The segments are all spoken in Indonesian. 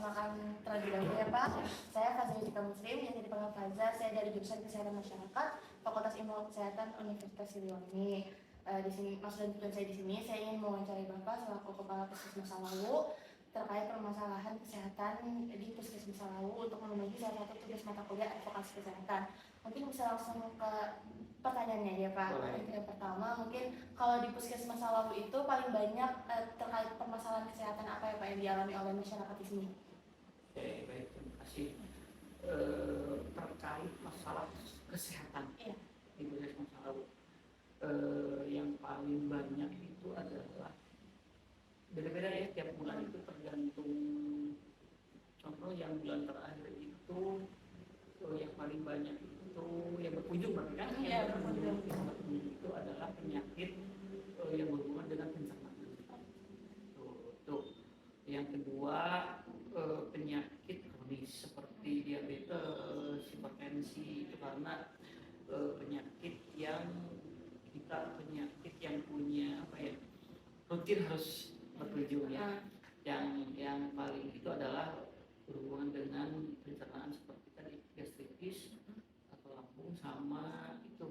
perkenalkan terlebih dahulu ya Pak. Saya Fazlita Muslim, yang dipanggil Faza. Saya dari jurusan Kesehatan Masyarakat, Fakultas Ilmu Kesehatan Universitas Siliwangi. Di sini maksud dan tujuan saya di sini, saya ingin mewawancarai Bapak selaku Kepala Puskesmas Salawu terkait permasalahan kesehatan di Puskesmas Salawu untuk memenuhi salah satu tugas mata kuliah advokasi kesehatan. Mungkin bisa langsung ke pertanyaannya ya Pak. Yang pertama, mungkin kalau di Puskesmas Salawu itu paling banyak terkait permasalahan kesehatan apa ya Pak yang dialami oleh masyarakat di sini? Oke, baik, terima kasih. Terkait masalah kesehatan di Puskesmas Salawu, yang paling banyak itu adalah beda-beda ya, tiap bulan itu tergantung. Contoh yang bulan terakhir itu yang paling banyak itu yang berkunjung berarti kan yang berkunjung itu adalah penyakit yang berhubungan dengan pencernaan. Tuh. Yang kedua penyakit kronis seperti diabetes, hipertensi, itu karena penyakit yang punya rutin harus berkunjung ya. Yang paling itu adalah berhubungan dengan pencernaan seperti tadi gastritis atau lambung sama itu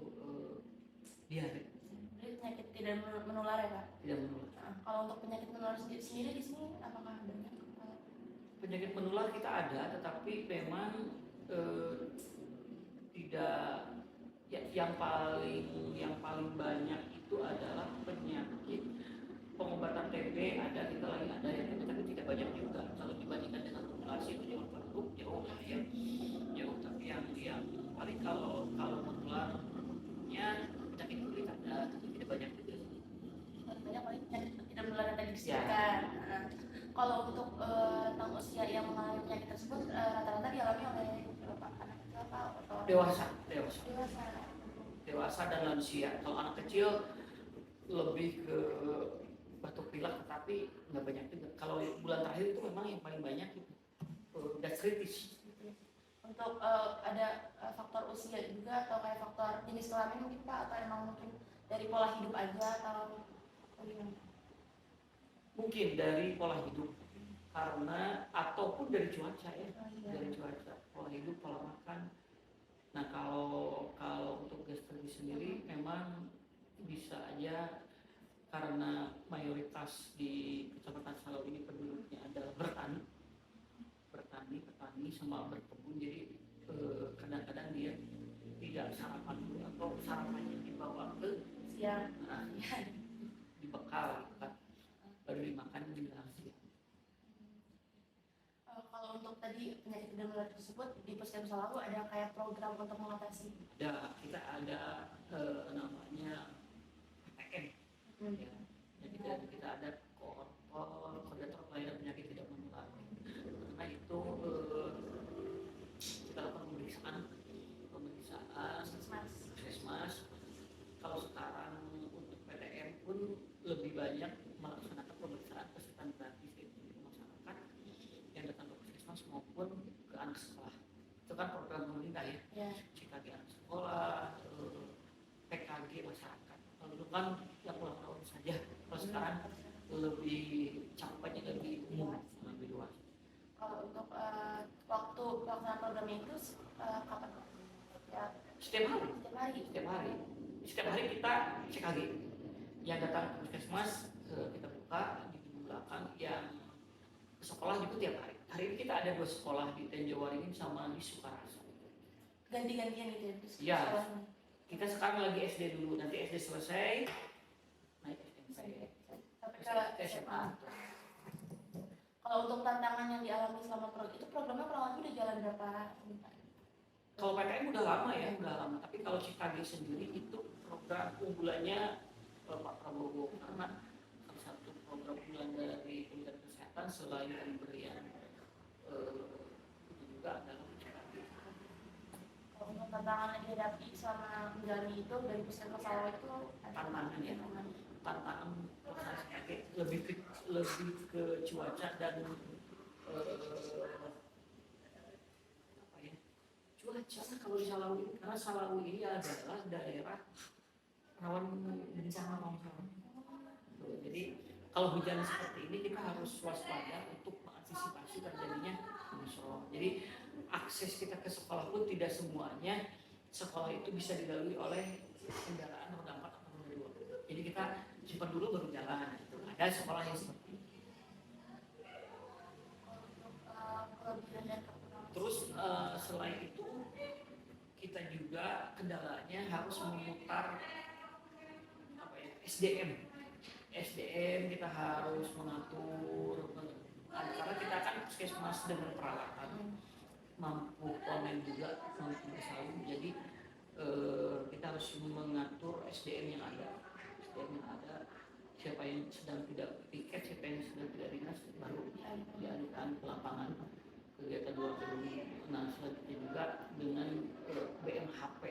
diare. Penyakit tidak menular ya Pak? Tidak menular. Kalau untuk penyakit menular sendiri di sini apakah banyak? Penyakit menular kita ada, tetapi memang tidak ya, yang paling banyak itu adalah penyakit pengobatan TB ada, kita lagi ada yang tapi tidak banyak juga kalau dibandingkan dengan populasi itu jauh tapi yang paling kalau menularnya penyakit kulit ada tapi tidak banyak juga. Banyak paling penyakit tidak menular yang tadi disebutkan. Kalau untuk rentang usia yang mengalami penyakit tersebut rata-rata dialami oleh berapa anak kecil atau dewasa dan lansia. Kalau anak kecil lebih ke batuk pilek, tetapi nggak banyak juga. Kalau bulan terakhir itu memang yang paling banyak itu gastritis. Untuk ada faktor usia juga atau kayak faktor jenis kelamin mungkin Pak, atau emang mungkin dari pola hidup aja atau bagaimana? Mungkin dari pola hidup karena ataupun dari cuaca ya. Dari cuaca, pola hidup, pola makan. Nah kalau untuk gastritis sendiri memang bisa aja karena mayoritas di Kecamatan Salawu ini penduduknya adalah petani sama berkebun, jadi kadang-kadang dia tidak sarapan dulu atau sarapannya dibawa ke siang, dibekal kan, baru dimakan menjelang siang. Kalau untuk tadi penyakit tidak menular tersebut di Puskesmas Salawu ada kayak program untuk mengatasi? Kita ada namanya PTM. Ya, kita ada koordinator pelayanan penyakit tidak menular. Karena itu kita lakukan pemeriksaan puskesmas. Kalau sekarang untuk PTM pun lebih banyak melaksanakan pemeriksaan kesehatan gratis di masyarakat yang datang ke puskesmas maupun ke anak sekolah. Itu kan program pemerintah ya. CKG anak sekolah, PKG masyarakat. Kalau dulu kan yang ulang tahun saja, kalau sekarang lebih cakupannya lebih umum, lebih luas. Kalau untuk waktu pelaksanaan programnya itu kapan? Ya. Setiap hari kita CKG. Yang datang ke puskesmas kita buka di pintu belakang, yang ke sekolah juga tiap hari. Hari ini kita ada 2 sekolah di Tenjowaringin sama di Sukarasa. Ganti-gantian gitu ya? Iya. Kita sekarang lagi SD dulu, nanti SD selesai, naik SMP sampai ke SMA. Kalau untuk tantangan yang dialami selama itu programnya kurang lebih udah jalan berapa? Kalau PTM udah lama, tapi kalau CKG sendiri itu program unggulannya Pak Prabowo, karena salah satu program unggulan dari Kementerian Kesehatan selain pemberian itu juga adalah CKG. Kalau untuk tantangan yang dihadapi selama menjalani itu dari Puskesmas Salawu itu tantangan lebih ke cuaca dan cuaca kalau di Salawu ini, karena Salawu ini adalah daerah rawan bencana longsor. Jadi kalau hujan seperti ini kita harus waspada untuk mengantisipasi terjadinya Jadi akses kita ke sekolah pun tidak semuanya sekolah itu bisa dilalui oleh kendaraan roda 4 atau roda 2. Jadi kita simpan dulu baru jalan. Gitu. Ada sekolah yang seperti itu. Terus selain itu kita juga kendalanya harus memutar SDM kita harus mengatur karena kita kan puskesmas dengan peralatan mampu komen juga mampu bersalin, jadi kita harus mengatur SDM yang ada siapa yang sedang tidak tiket, siapa yang sedang tidak dinas baru dialihkan ke lapangan kegiatan luar gedung. Nah selanjutnya juga dengan BMHP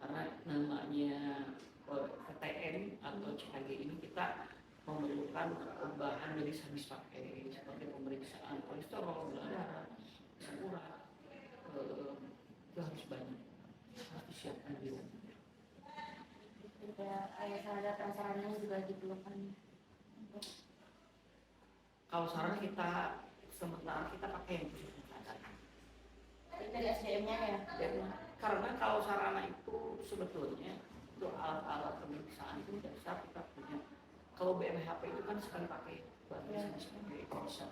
karena namanya PTN atau CKG ini kita memerlukan bahan medis habis pakai seperti pemeriksaan kolesterol, gula darah, asam urat, itu harus banyak, harus disiapkan di rumah. Ada prasarannya juga diperlukan. Kalau saran kita sementara kita pakai yang khusus dari SDM-nya ya. Karena kalau sarana itu sebetulnya itu alat-alat pemeriksaan itu dasar kita punya. Kalau BMHP itu kan sekali pakai, sebagai bisa.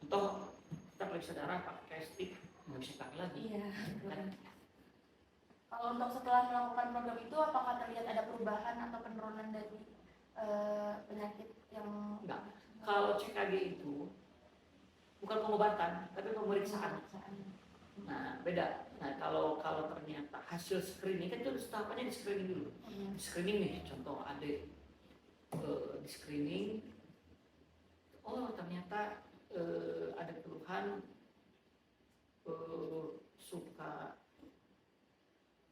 Atau kita periksa darah pakai stick nggak bisa pakai lagi. Iya. Kalau untuk setelah melakukan program itu, apakah terlihat ada perubahan atau penurunan dari penyakit yang? Enggak. Kalau CKG itu bukan pengobatan, tapi pemeriksaan. Nah beda. Nah kalau ternyata hasil screening kan itu tahapannya di screening dulu. Screening nih, contoh ada di screening, oh ternyata ada keluhan suka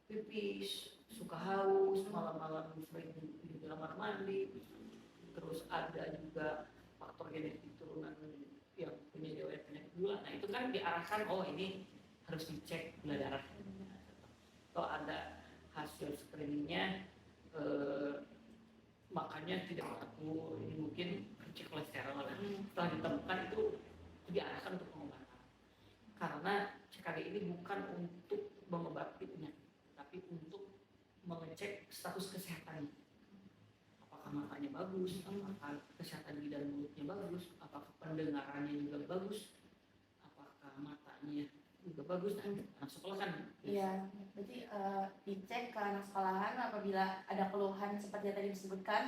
pipis, suka haus, malam-malam sering di kamar mandi, terus ada juga faktor genetik turunan yang punya riwayat penyakit gula. Nah itu kan diarahkan, oh ini harus dicek gula darah. Atau ada hasil screeningnya makanya tidak mengatur, ini mungkin cek kolesterol. Setelah ditemukan itu diarahkan untuk pengobatan. Karena CKG ini bukan untuk mengobati penyakit, tapi untuk mengecek status kesehatan. Apakah matanya bagus, apakah kesehatan lidah dan mulutnya bagus, apakah pendengarannya juga bagus, apakah matanya juga bagus. Nah sekolah kan iya, berarti dicek ke anak sekolahan apabila ada keluhan seperti yang tadi disebutkan,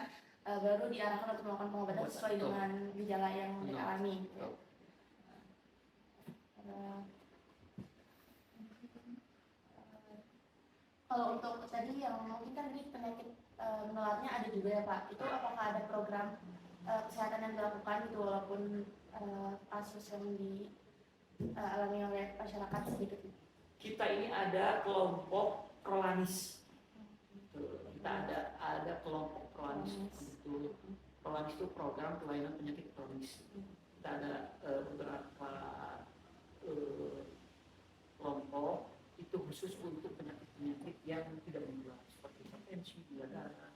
baru diarahkan untuk melakukan pengobatan sesuai dengan gejala yang mereka alami. Kalau untuk tadi yang mungkin kan ini penyakit menularnya ada juga ya Pak, itu apakah ada program kesehatan yang dilakukan gitu walaupun kasus yang dialami oleh masyarakat sedikit? Kita ini ada kelompok Prolanis. Kita ada kelompok Prolanis. Itu Prolanis itu program pelayanan penyakit kronis. Kita ada beberapa kelompok itu khusus untuk penyakit-penyakit yang tidak menular seperti hipertensi, gula darah.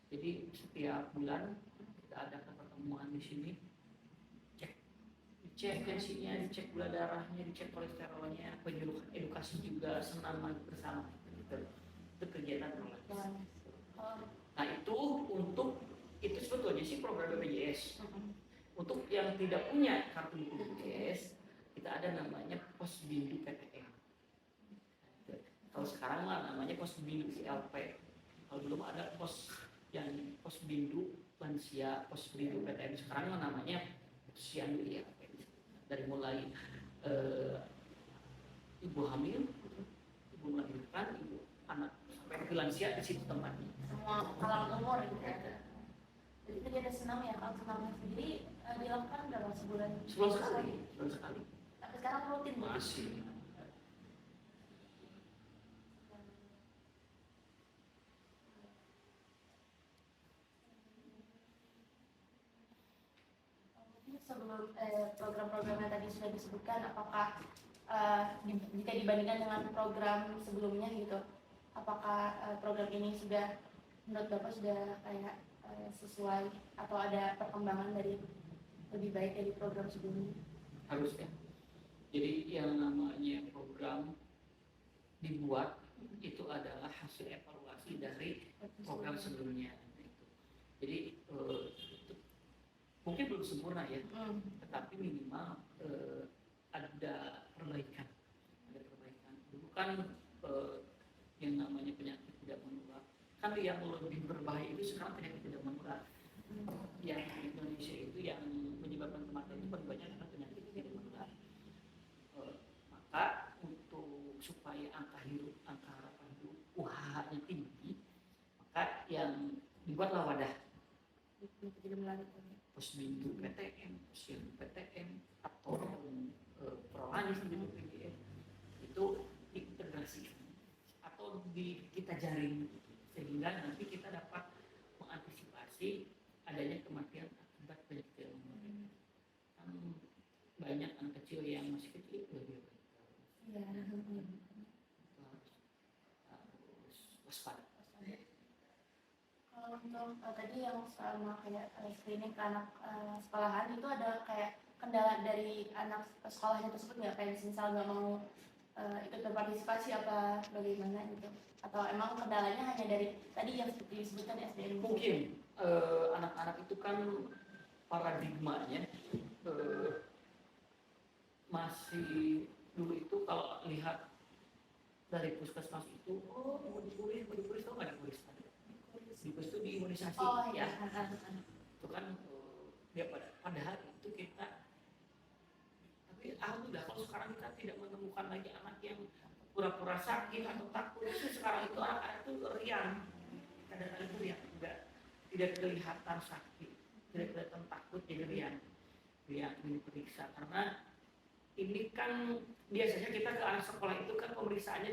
Jadi setiap bulan kita adakan pertemuan di sini, dicek tensinya, dicek gula darahnya, dicek kolesterolnya, penyuluhan edukasi juga, senam bersama. Itu kegiatan Prolanis. Nah itu sebetulnya sih program BPJS. Untuk yang tidak punya kartu BPJS, kita ada namanya Posbindu PTN. Kalau sekarang namanya Posbindu ILP. Kalau belum ada Posbindu Lansia, Posbindu PTN. Sekarang namanya Posyandu ILP. Dari mulai ibu hamil, ibu melahirkan, ibu anak sampai ke lansia di situ tempatnya. Semua kalangan umur gitu ya. Jadi tadi ada senam ya, kalau senamnya sendiri dilakukan dalam sebulan? Sebulan sekali. Tapi sekarang rutin masih. Sebelum program-program yang tadi sudah disebutkan, apakah jika dibandingkan dengan program sebelumnya gitu, apakah program ini sudah menurut Bapak sudah kayak sesuai atau ada perkembangan dari lebih baik dari program sebelumnya? Harusnya Jadi yang namanya program dibuat itu adalah hasil evaluasi dari program sebelumnya. Gitu. Jadi mungkin belum sempurna ya, tetapi minimal ada perbaikan, Dulu kan yang namanya penyakit tidak menular, kan yang lebih berbahaya itu sekarang penyakit tidak menular. Yang di Indonesia itu yang menyebabkan kematian itu paling banyak adalah penyakit tidak menular. Maka untuk supaya angka harapan hidup UHH-nya tinggi, maka yang dibuatlah wadah posyandu PTM, atau prolani gitu PGN itu integrasi atau kita jaring sehingga nanti kita dapat mengantisipasi adanya kematian akibat penyakit tidak menular. Kan banyak anak kecil yang masih kecil lebih harus waspada. Kalau untuk tadi yang sama kayak screening ke anak sekolahan itu ada kayak kendala dari anak sekolahnya tersebut nggak, kayak misal nggak mau ikut berpartisipasi apa bagaimana gitu, atau emang kendalanya hanya dari tadi yang seperti disebutkan SDM? Mungkin anak-anak itu kan paradigmanya masih dulu itu kalau lihat dari puskesmas itu mau dikulis tau nggak dikulis itu di imunisasi ya. Itu kan ya padahal itu kita, tapi alhamdulillah kalau sekarang kita tidak menemukan lagi anak yang pura-pura sakit atau takut. Sekarang itu anak-anak itu riang, kadang-kadang itu riang, tidak kelihatan sakit, tidak kelihatan takut, jadi riang diperiksa. Karena ini kan biasanya kita ke anak sekolah itu kan pemeriksaannya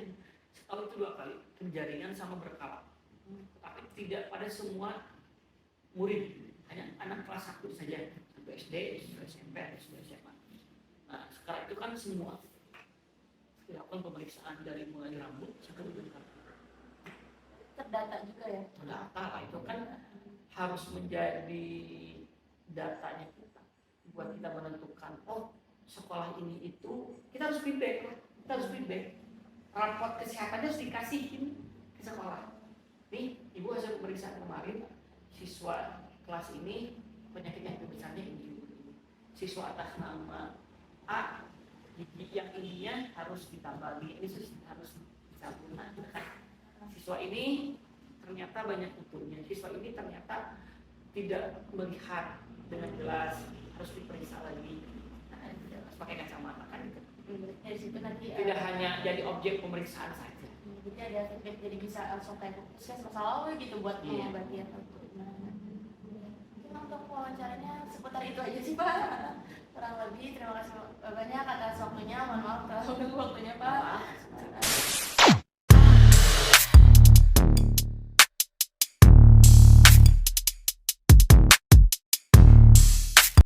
setahun itu 2 kali, penjaringan sama berkala. Tapi tidak pada semua murid, hanya anak kelas 1 saja, sampai SD, SMP, SMA. Nah sekarang itu kan semua dilakukan pemeriksaan dari mulai rambut sampai ujung kaki. Terdata juga ya? Terdata lah, itu kan harus menjadi datanya kita buat kita menentukan, oh sekolah ini itu kita harus feedback, raport kesehatannya harus dikasihin ke sekolah. Nih ibu hasil pemeriksaan kemarin siswa kelas ini penyakitnya besarnya ini, siswa atas nama A yang ininya harus ditambah, ini harus disambungkan. Siswa ini ternyata banyak kutunya, siswa ini ternyata tidak melihat dengan jelas, harus diperiksa lagi. Nah, harus pakai kacamata kan gitu. Dari situ nanti tidak hanya jadi objek pemeriksaan saja. Jadi ada feedback, jadi bisa langsung kayak puskesmas masalah gitu buat mengobati atau gimana. Mungkin untuk wawancaranya seputar itu aja sih Pak. Kurang lebih terima kasih banyak atas waktunya. Mohon maaf kalau menunggu waktunya Pak.